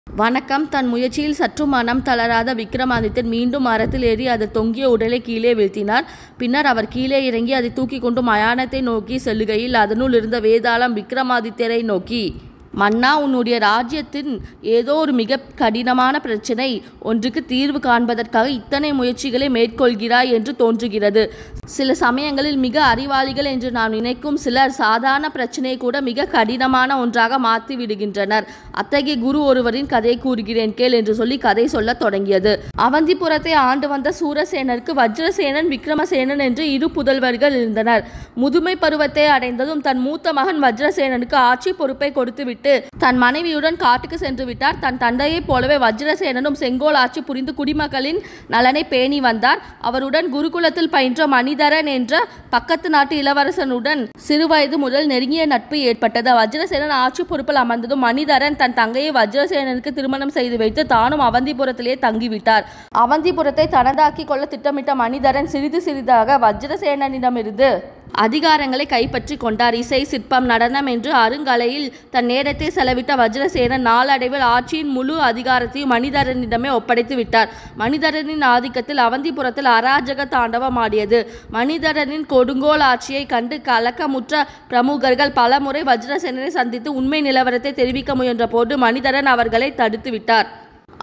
வணக்கம். தன் முயற்சியில் சற்றும் மனம் தளராத விக்ரமாதித்தன் மீண்டும் மரத்தில் ஏறி அது தொங்கிய உடலை கீழே வீழ்த்தினார். பின்னர் அவர் கீழே இறங்கி அதை தூக்கி கொண்டு மயானத்தை நோக்கி செல்லுகையில் அதனுள் இருந்த வேதாளம் விக்ரமாதித்யரை நோக்கி, மன்னா, உன்னுடைய ராஜ்யத்தின் ஏதோ ஒரு மிக கடினமான பிரச்சனை ஒன்றுக்கு தீர்வு காண்பதற்காக இத்தனை முயற்சிகளை மேற்கொள்கிறாய் என்று தோன்றுகிறது. சில சமயங்களில் மிக அறிவாளிகள் என்று நாம் நினைக்கும் சிலர் சாதாரண பிரச்சனையை கூட மிக கடினமான ஒன்றாக மாற்றி விடுகின்றனர். அத்தகைய குரு ஒருவரின் கதையை கூறுகிறேன் கேள் என்று சொல்லி கதை சொல்ல தொடங்கியது. அவந்திபுரத்தை ஆண்டு வந்த சூரசேனருக்கு வஜ்ரசேனன், விக்ரமசேனன் என்று இரு புதல்வர்கள் இருந்தனர். முதுமை பருவத்தை அடைந்ததும் தன் மூத்த மகன் வஜ்ரசேனனுக்கு ஆட்சி பொறுப்பை கொடுத்துவிட்டு தன் மனைவியுடன் காட்டுக்கு சென்று விட்டார். தன் தந்தையைப் போலவே வஜ்ரசேனனும் செங்கோல் ஆட்சி புரிந்து குடிமக்களின் நலனை பேணி வந்தார். அவருடன் குருகுலத்தில் பயின்ற மணிதரன் என்ற பக்கத்து நாட்டு இளவரசனுடன் சிறுவயது முதல் நெருங்கிய நட்பு ஏற்பட்டது. வஜ்ரசேனன் ஆட்சி பொறுப்பில் அமர்ந்ததும் மணிதரன் தன் தங்கையை வஜ்ரசேனனுக்கு திருமணம் செய்து வைத்து தானும் அவந்திபுரத்திலே தங்கிவிட்டார். அவந்திபுரத்தை தனதாக்கி கொள்ள திட்டமிட்ட மணிதரன் சிறிது சிறிதாக வஜ்ரசேனனிடமிருந்து அதிகாரங்களை கைப்பற்றி கொண்டார். இசை, சிற்பம், நடனம் என்று அருங்கலையில் தன் நேரத்தை செலவிட்ட வஜ்ரசேனன் நாளடைவில் ஆட்சியின் முழு அதிகாரத்தையும் மணிதரனிடமே ஒப்படைத்து விட்டார். மணிதரனின் ஆதிக்கத்தில் அவந்திபுரத்தில் அராஜக தாண்டவமாடியது. மணிதரனின் கொடுங்கோல் ஆட்சியை கண்டு கலக்கமுற்ற பிரமுகர்கள் பல முறை வஜ்ரசேனனை சந்தித்து உண்மை நிலவரத்தை தெரிவிக்க முயன்ற போது மணிதரன் அவர்களை தடுத்து விட்டார்.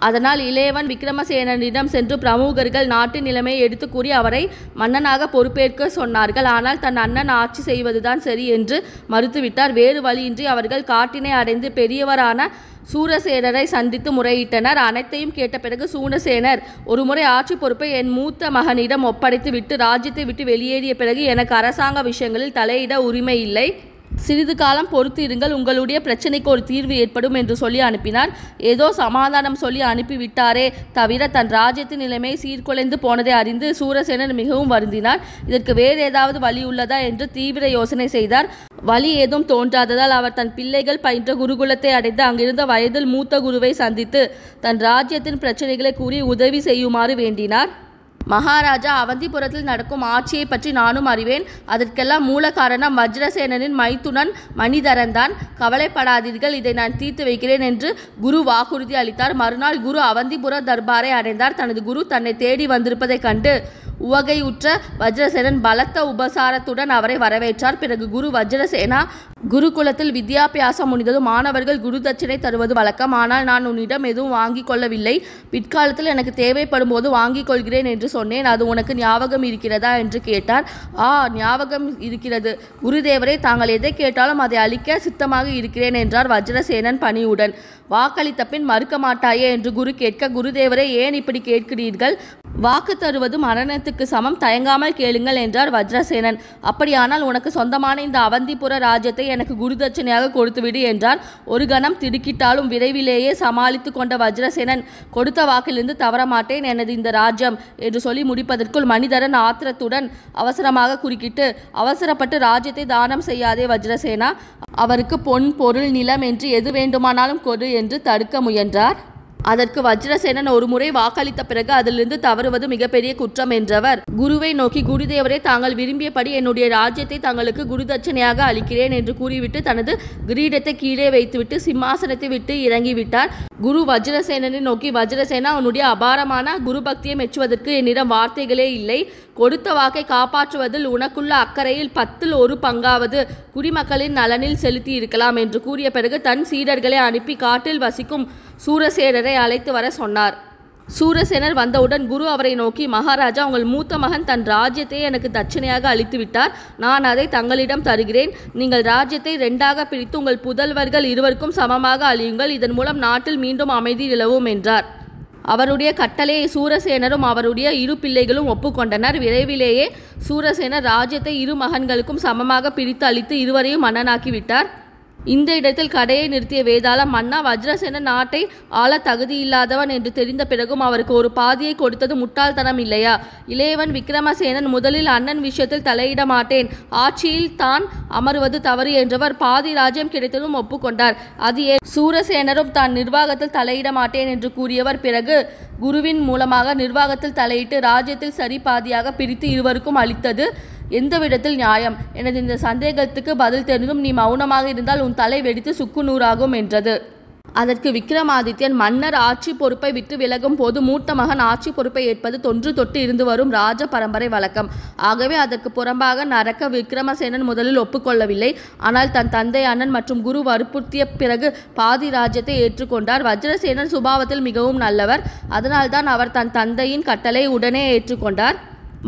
அதனால் இளையவன் விக்ரமசேனனிடம் சென்று பிரமுகர்கள் நாட்டு நிலைமையை எடுத்து கூறி அவரை மன்னனாக பொறுப்பேற்க சொன்னார்கள். ஆனால் தன் அண்ணன் ஆட்சி செய்வதுதான் சரி என்று மறுத்துவிட்டார். வேறு வழியின்றி அவர்கள் காட்டினை அடைந்து பெரியவரான சூரசேனரை சந்தித்து முறையிட்டனர். அனைத்தையும் கேட்ட பிறகு சூரசேனர், ஒருமுறை ஆட்சி பொறுப்பை என் மூத்த மகனிடம் ஒப்படைத்து விட்டு ராஜ்யத்தை விட்டு வெளியேறிய பிறகு எனக்கு அரசாங்க விஷயங்களில் தலையிட உரிமை இல்லை. சிறிது காலம் பொறுத்து இருங்கள், உங்களுடைய பிரச்சனைக்கு ஒரு தீர்வு ஏற்படும் என்று சொல்லி அனுப்பினார். ஏதோ சமாதானம் சொல்லி அனுப்பிவிட்டாரே தவிர தன் ராஜ்யத்தின் நிலைமை சீர்குலைந்து போனதை அறிந்து சூரசேனன் மிகவும் வருந்தினார். இதற்கு வேறு ஏதாவது வழி உள்ளதா என்று தீவிர யோசனை செய்தார். வழி ஏதும் தோன்றாததால் அவர் தன் பிள்ளைகள் பயின்ற குருகுலத்தை அடைந்து அங்கிருந்த வயதில் மூத்த குருவை சந்தித்து தன் ராஜ்யத்தின் பிரச்சனைகளை கூறி உதவி செய்யுமாறு வேண்டினார். மகாராஜா, அவந்திபுரத்தில் நடக்கும் ஆட்சியை பற்றி நானும் அறிவேன். அதற்கெல்லாம் மூல காரணம் வஜ்ரசேனனின் மைத்துனன் மணிதரன்தான். கவலைப்படாதீர்கள், இதை நான் தீர்த்து வைக்கிறேன் என்று குரு வாக்குறுதி அளித்தார். மறுநாள் குரு அவந்திபுர தர்பாரை அடைந்தார். தனது குரு தன்னை தேடி வந்திருப்பதைக் கண்டு உவகையுற்ற வஜ்ரசேனன் பலத்த உபசாரத்துடன் அவரை வரவேற்றார். பிறகு குரு வஜ்ரசேனா, குருகுலத்தில் வித்யாபியாசம் முடிந்ததும் மாணவர்கள் குரு தட்சணை தருவது வழக்கம். ஆனால் நான் உன்னிடம் எதுவும் வாங்கிக் கொள்ளவில்லை. பிற்காலத்தில் எனக்கு தேவைப்படும் போது வாங்கிக் கொள்கிறேன் என்று சொன்னேன். அது உனக்கு ஞாபகம் இருக்கிறதா என்று கேட்டார். ஞாபகம் இருக்கிறது குருதேவரே, தாங்கள் எதை கேட்டாலும் அதை அளிக்க சித்தமாக இருக்கிறேன் என்றார் வஜ்ரசேனன் பணியுடன். வாக்களித்த பின் மறுக்க மாட்டாயே என்று குரு கேட்க, குருதேவரே, ஏன் இப்படி கேட்கிறீர்கள்? வாக்கு தருவது மரணத்துக்கு சமம், தயங்காமல் கேளுங்கள் என்றார் வஜ்ரசேனன். அப்படியானால் உனக்கு சொந்தமான இந்த அவந்திபுர ராஜ்யத்தை எனக்கு குருதட்சணையாக கொடுத்துவிடு என்றார். ஒரு கணம் திடுக்கிட்டாலும் விரைவிலேயே சமாளித்து கொண்ட வஜ்ரசேனன், கொடுத்த வாக்கிலிருந்து தவறமாட்டேன், எனது இந்த ராஜ்யம் என்று சொல்லி முடிப்பதற்குள் மணிதரன் ஆத்திரத்துடன் அவசரமாக குறுக்கிட்டு, அவசரப்பட்டு ராஜ்யத்தை தானம் செய்யாதே வஜ்ரசேனா, அவருக்கு பொன், பொருள், நிலம் என்று எது வேண்டுமானாலும் கொடு என்று தடுக்க முயன்றார். அதற்கு வஜ்ரசேனன் ஒருமுறை வாக்களித்த பிறகு அதிலிருந்து தவறுவது மிகப்பெரிய குற்றம் என்றவர் குருவை நோக்கி, குருதேவரே, தாங்கள் விரும்பியபடி என்னுடைய ராஜ்யத்தை தங்களுக்கு குருதட்சணையாக அளிக்கிறேன் என்று கூறிவிட்டு தனது கிரீடத்தை கீழே வைத்துவிட்டு சிம்மாசனத்தை விட்டு இறங்கிவிட்டார். குரு வஜ்ரசேனனை நோக்கி, வஜ்ரசேனா, உன்னுடைய அபாரமான குரு பக்தியை மெச்சுவதற்கு என்னிடம் வார்த்தைகளே இல்லை. கொடுத்த வாக்கை காப்பாற்றுவதில் உனக்குள்ள அக்கறையில் 10ல் 1 பங்காவது குடிமக்களின் நலனில் செலுத்தி இருக்கலாம் என்று கூறிய பிறகு தன் சீடர்களை அனுப்பி காட்டில் வசிக்கும் சூரசேனரை அழைத்து வர சொன்னார். சூரசேனர் வந்தவுடன் குரு அவரை நோக்கி, மகாராஜா, உங்கள் மூத்த மகன் தன் ராஜ்யத்தை எனக்கு தட்சணையாக அளித்து விட்டார். நான் அதை தங்களிடம் தருகிறேன். நீங்கள் ராஜ்யத்தை 2ஆக பிரித்து உங்கள் புதல்வர்கள் இருவருக்கும் சமமாக அளியுங்கள். இதன் மூலம் நாட்டில் மீண்டும் அமைதி நிலவும் என்றார். அவருடைய கட்டளையை சூரசேனரும் அவருடைய இரு பிள்ளைகளும் ஒப்புக்கொண்டனர். விரைவிலேயே சூரசேனர் ராஜ்யத்தை இரு மகன்களுக்கும் சமமாக பிரித்து அளித்து இருவரையும் மன்னனாக்கிவிட்டார். இந்த இடத்தில் கடையை நிறுத்திய வேதாளம், மன்னா, வஜ்ரசேனன் நாட்டை ஆள தகுதியில்லாதவன் என்று தெரிந்த பிறகும் அவருக்கு ஒரு பாதியை கொடுத்தது முட்டாள்தனம் இல்லையா? இளையவன் விக்ரமசேனன் முதலில் அண்ணன் விஷயத்தில் தலையிட மாட்டேன், ஆட்சியில் தான் அமர்வது தவறு என்றவர் பாதி ராஜ்யம் கிடைத்ததும் ஒப்புக்கொண்டார். அது சூரசேனரும் தான் நிர்வாகத்தில் தலையிட மாட்டேன் என்று கூறியவர் பிறகு குருவின் மூலமாக நிர்வாகத்தில் தலையிட்டு ராஜ்யத்தில் சரி பாதியாக பிரித்து இருவருக்கும் அளித்தது எந்த விதத்தில் நியாயம்? எனது இந்த சந்தேகத்துக்கு பதில் தெரிந்தும் நீ மௌனமாக இருந்தால் உன் தலை வெடித்து சுக்கு நூறாகும் என்றது. அதற்கு விக்ரமாதித்யன், மன்னர் ஆட்சி பொறுப்பை விட்டு விலகும் போது மூத்த மகன் ஆட்சி பொறுப்பை ஏற்பது தொன்று தொட்டு இருந்து வரும் ராஜ பரம்பரை வழக்கம். ஆகவே அதற்கு புறம்பாக நடக்க விக்ரமசேனன் முதலில் ஒப்புக்கொள்ளவில்லை. ஆனால் தன் தந்தை, அண்ணன் மற்றும் குரு வற்புறுத்திய பிறகு பாதி ராஜ்யத்தை ஏற்றுக்கொண்டார். வஜ்ரசேனன் சுபாவத்தில் மிகவும் நல்லவர். அதனால்தான் அவர் தன் தந்தையின் கட்டளை உடனே ஏற்றுக்கொண்டார்.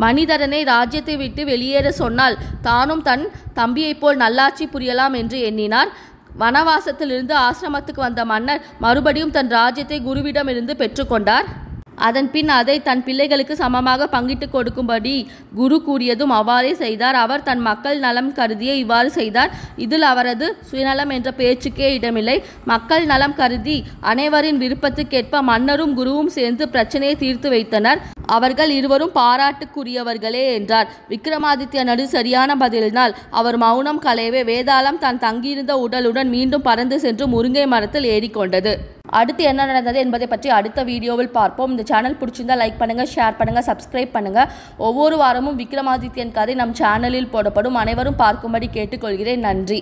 மனிதரனை ராஜ்யத்தை விட்டு வெளியேற சொன்னால் தானும் தன் தம்பியைப் போல் நல்லாட்சி புரியலாம் என்று எண்ணினார். வனவாசத்திலிருந்து ஆசிரமத்துக்கு வந்த மன்னர் மறுபடியும் தன் ராஜ்யத்தை குருவிடமிருந்து பெற்றுக்கொண்டார். அதன் பின் அதை தன் பிள்ளைகளுக்கு சமமாக பங்கிட்டு கொடுக்கும்படி குரு கூறியதும் அவ்வாறே செய்தார். அவர் தன் மக்கள் நலம் கருதியே இவ்வாறு செய்தார். இதில் அவரது சுயநலம் என்ற பேச்சுக்கே இடமில்லை. மக்கள் நலம் கருதி அனைவரின் விருப்பத்துக்கேற்ப மன்னரும் குருவும் சேர்ந்து பிரச்சனையை தீர்த்து வைத்தனர். அவர்கள் இருவரும் பாராட்டுக்குரியவர்களே என்றார். விக்ரமாதித்யனது சரியான பதிலினால் அவர் மௌனம் களையவே வேதாளம் தான் தங்கியிருந்த உடலுடன் மீண்டும் பறந்து சென்று முருங்கை மரத்தில் ஏறிக்கொண்டது. அடுத்து என்ன நடந்தது என்பதை பற்றி அடுத்த வீடியோவில் பார்ப்போம். இந்த சேனல் பிடிச்சிருந்தா லைக் பண்ணுங்கள், ஷேர் பண்ணுங்கள், சப்ஸ்கிரைப் பண்ணுங்கள். ஒவ்வொரு வாரமும் விக்ரமாதித்யன் கதை நம் சேனலில் போடப்படும். அனைவரும் பார்க்கும்படி கேட்டுக்கொள்கிறேன். நன்றி.